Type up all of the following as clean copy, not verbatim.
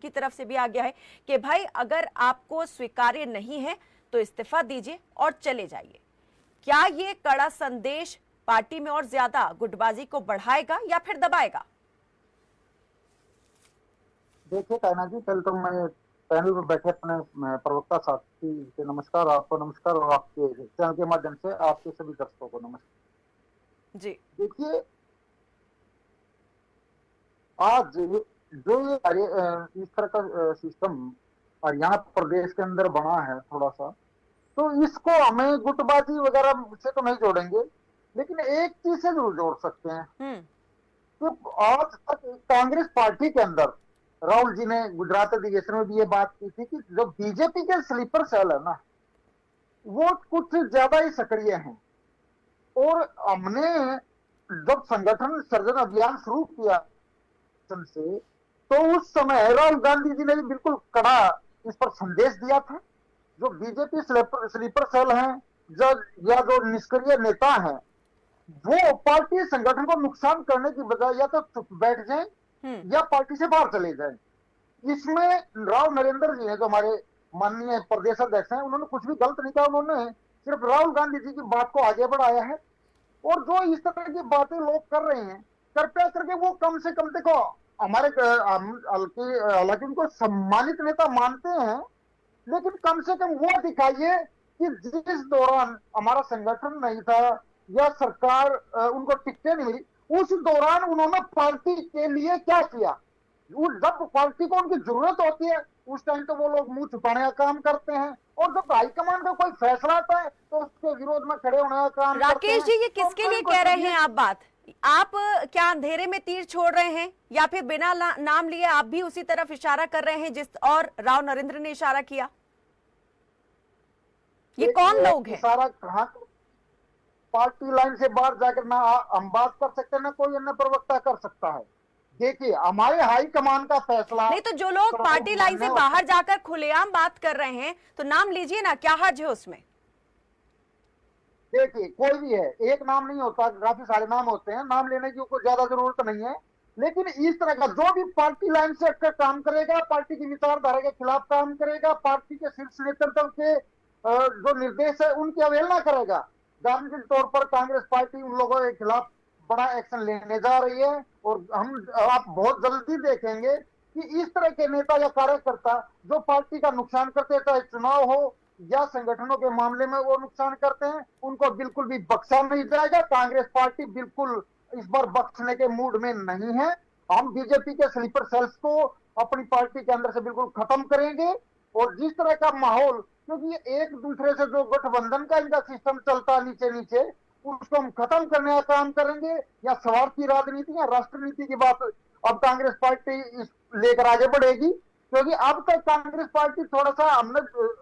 उनकी तरफ से भी आ गया है कि भाई अगर आपको स्वीकार्य नहीं है तो इस्तीफा दीजिए और चले जाइए। क्या ये कड़ा संदेश पार्टी में और ज्यादा गुटबाजी को बढ़ाएगा या फिर दबाएगा? देखिए कायनात जी, कल तो मैं पैनल पर बैठे अपने प्रवक्ता साथी से नमस्कार, आपको नमस्कार, और आपके चैनल के माध्यम से आपके सभी दर्शकों को नमस्कार जी। देखिए, आज जो ये इस तरह का सिस्टम हरियाणा प्रदेश के अंदर बना है थोड़ा सा, तो इसको हमें गुटबाजी वगैरह से तो नहीं जोड़ेंगे, लेकिन एक चीज से जरूर जोड़ सकते हैं। तो आज तक कांग्रेस पार्टी के अंदर राहुल जी ने गुजरात अधिवेशन में भी ये बात की थी कि जो बीजेपी के स्लीपर सेल है ना, वो कुछ ज्यादा ही सक्रिय हैं। और हमने जब संगठन सृजन अभियान शुरू किया से, तो उस समय राहुल गांधी जी ने भी बिल्कुल कड़ा इस पर संदेश दिया था। जो बीजेपी स्लीपर सेल हैं, जो निष्क्रिय नेता हैं, वो पार्टी संगठन को नुकसान करने की बजाय या तो चुप बैठ जाएं या पार्टी से बाहर चले जाएं। इसमें राव नरेंद्र जी ने, जो हमारे माननीय प्रदेश अध्यक्ष हैं, उन्होंने कुछ भी गलत नहीं कहा। उन्होंने सिर्फ राहुल गांधी जी की बात को आगे बढ़ाया है। और जो इस तरह की बातें लोग कर रहे हैं, कृपया करके वो कम से कम, देखो हमारे हालांकि उनको सम्मानित नेता मानते हैं, लेकिन कम से कम वो दिखाइए कि जिस दौरान हमारा संगठन नहीं था या सरकार उनको टिकटें नहीं मिली, उस दौरान उन्होंने पार्टी के लिए क्या किया। जब पार्टी को उनकी जरूरत होती है उस टाइम तो वो लोग मुंह छुपाने का काम करते हैं, और जब हाईकमान का कोई फैसला आता है तो उसके विरोध में खड़े होने का काम करते हैं। राकेश जी, ये किसके लिए कह रहे हैं आप बात? आप क्या अंधेरे में तीर छोड़ रहे हैं या फिर बिना नाम लिए आप भी उसी तरफ इशारा कर रहे हैं जिस और राव नरेंद्र ने इशारा किया? ये कौन लोग हैं? इशारा कहां? पार्टी लाइन से बाहर जाकर ना हम बात कर सकते हैं, ना कोई अन्य प्रवक्ता कर सकता है। देखिए, हमारे हाई कमान का फैसला नहीं, तो जो लोग पार्टी लाइन से बाहर जाकर खुलेआम बात कर रहे हैं तो नाम लीजिए ना, क्या हर्ज है उसमें? देखिए, कोई भी है, एक नाम नहीं होता, काफी सारे नाम होते हैं, नाम लेने की कोई ज्यादा जरूरत नहीं है। लेकिन इस तरह का जो भी पार्टी लाइन से हटकर काम करेगा, पार्टी की विचारधारा के खिलाफ काम करेगा, पार्टी के शीर्ष नेतृत्व के जो निर्देश है उनकी अवहेलना करेगा, गारंटी तौर पर कांग्रेस पार्टी उन लोगों के खिलाफ बड़ा एक्शन लेने जा रही है। और आप बहुत जल्दी देखेंगे कि इस तरह के नेता या कार्यकर्ता जो पार्टी का नुकसान करते हैं, चाहे चुनाव हो या संगठनों के मामले में वो नुकसान करते हैं, उनको बिल्कुल भी बख्शा नहीं जाएगा। कांग्रेस पार्टी बिल्कुल इस बार बख्शने के मूड में नहीं है। हम बीजेपी के स्लीपर सेल्स को अपनी पार्टी के अंदर से बिल्कुल खत्म करेंगे। और जिस तरह का माहौल, क्योंकि एक दूसरे से जो गठबंधन का इनका सिस्टम चलता है नीचे नीचे, उसको हम खत्म करने का काम करेंगे। या स्वार्थी राजनीति या राष्ट्रनीति की बात अब कांग्रेस पार्टी लेकर आगे बढ़ेगी, क्योंकि अब तक कांग्रेस पार्टी थोड़ा सा, हमने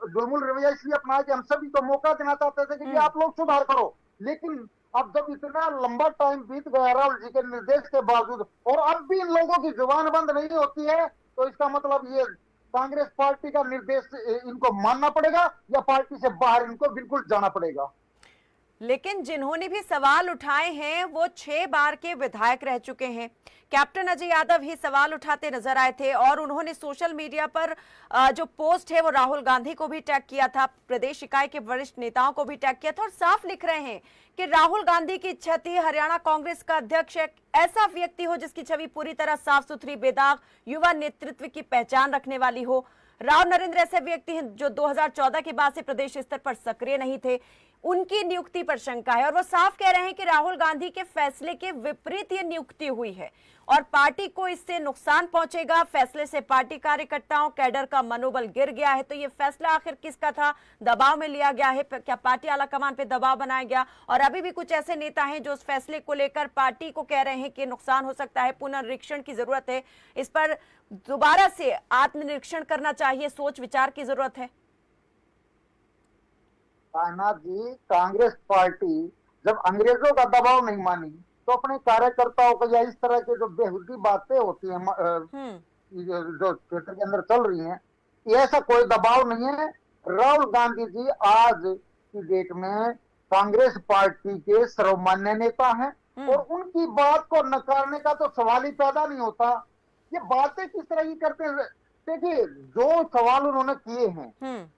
जुल्मुल रवैया इसलिए अपनाया कि हम सभी को मौका देना चाहते थे कि आप लोग सुधार करो। लेकिन अब जब इतना लंबा टाइम बीत गया राहुल जी के निर्देश के बावजूद, और अब भी इन लोगों की जुबान बंद नहीं होती है, तो इसका मतलब ये कांग्रेस पार्टी का निर्देश इनको मानना पड़ेगा या पार्टी से बाहर इनको बिल्कुल जाना पड़ेगा। लेकिन जिन्होंने भी सवाल उठाए हैं वो 6 बार के विधायक रह चुके हैं। कैप्टन अजय यादव ही सवाल उठाते नजर आए थे और उन्होंने सोशल मीडिया पर जो पोस्ट है वो राहुल गांधी को भी टैग किया था, प्रदेश इकाई के वरिष्ठ नेताओं को भी टैग किया था और साफ लिख रहे हैं कि राहुल गांधी की इच्छा थी हरियाणा कांग्रेस का अध्यक्ष एक ऐसा व्यक्ति हो जिसकी छवि पूरी तरह साफ सुथरी, बेदाग, युवा नेतृत्व की पहचान रखने वाली हो। राव नरेंद्र ऐसे व्यक्ति हैं जो 2014 के बाद से प्रदेश स्तर पर सक्रिय नहीं थे। उनकी नियुक्ति पर शंका है और वो साफ कह रहे हैं कि राहुल गांधी के फैसले के विपरीत ये नियुक्ति हुई है और पार्टी को इससे नुकसान पहुंचेगा। फैसले से पार्टी कार्यकर्ताओं, कैडर का मनोबल गिर गया है। तो ये फैसला आखिर किसका था? दबाव में लिया गया है? क्या पार्टी आलाकमान पे दबाव बनाया गया? और अभी भी कुछ ऐसे नेता हैं जो उस फैसले को लेकर पार्टी को कह रहे हैं कि नुकसान हो सकता है, पुनर्निरीक्षण की जरूरत है, इस पर दोबारा से आत्मनिरीक्षण करना चाहिए, सोच विचार की जरूरत है। कायनात जी, कांग्रेस पार्टी जब अंग्रेजों का दबाव नहीं मानी तो अपने कार्यकर्ताओं को, या इस तरह के जो बेहुदी बातें होती हैं जो क्षेत्र के अंदर चल रही हैं, ऐसा कोई दबाव नहीं है। राहुल गांधी जी आज की डेट में कांग्रेस पार्टी के सर्वमान्य नेता हैं और उनकी बात को नकारने का तो सवाल ही पैदा नहीं होता। ये बातें किस तरह की करते हैं? देखिए, जो सवाल उन्होंने किए हैं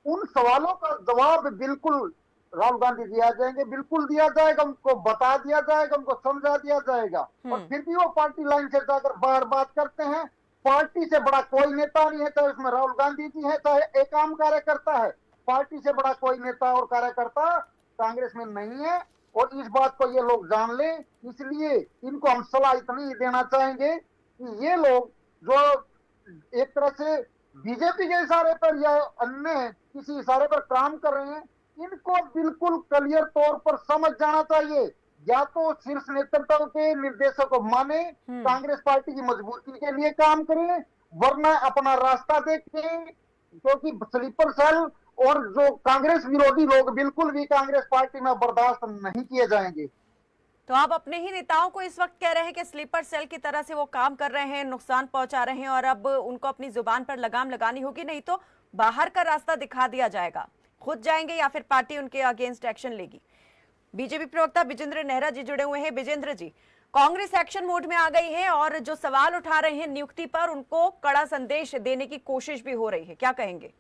उन सवालों का जवाब बिल्कुल राहुल गांधी दिया जाएंगे, बिल्कुल दिया जाएगा, उनको बता दिया जाएगा, उनको समझा दिया जाएगा। और फिर भी वो पार्टी लाइन से जाकर बाहर बात करते हैं। पार्टी से बड़ा कोई नेता नहीं है, चाहे उसमें राहुल गांधी जी है, चाहे एक आम कार्यकर्ता है। पार्टी से बड़ा कोई नेता और कार्यकर्ता कांग्रेस में नहीं है, और इस बात को ये लोग जान लें। इसलिए इनको हम सलाह इतनी देना चाहेंगे कि ये लोग जो एक तरह से बीजेपी के इशारे पर या अन्य किसी इशारे पर काम कर रहे हैं, इनको बिल्कुल क्लियर तौर पर समझ जाना चाहिए। या तो शीर्ष नेतृत्व के निर्देशों को माने, कांग्रेस पार्टी की मजबूती के लिए काम करें, वरना अपना रास्ता देखें। क्योंकि स्लीपर सेल और जो कांग्रेस विरोधी लोग बिल्कुल भी कांग्रेस पार्टी में बर्दाश्त नहीं किए जाएंगे। तो आप अपने ही नेताओं को इस वक्त कह रहे हैं कि स्लीपर सेल की तरह से वो काम कर रहे हैं, नुकसान पहुंचा रहे हैं, और अब उनको अपनी जुबान पर लगाम लगानी होगी, नहीं तो बाहर का रास्ता दिखा दिया जाएगा। खुद जाएंगे या फिर पार्टी उनके अगेंस्ट एक्शन लेगी। बीजेपी प्रवक्ता विजेंद्र नेहरा जी जुड़े हुए हैं। विजेंद्र जी, कांग्रेस एक्शन मोड में आ गई है और जो सवाल उठा रहे हैं नियुक्ति पर, उनको कड़ा संदेश देने की कोशिश भी हो रही है, क्या कहेंगे?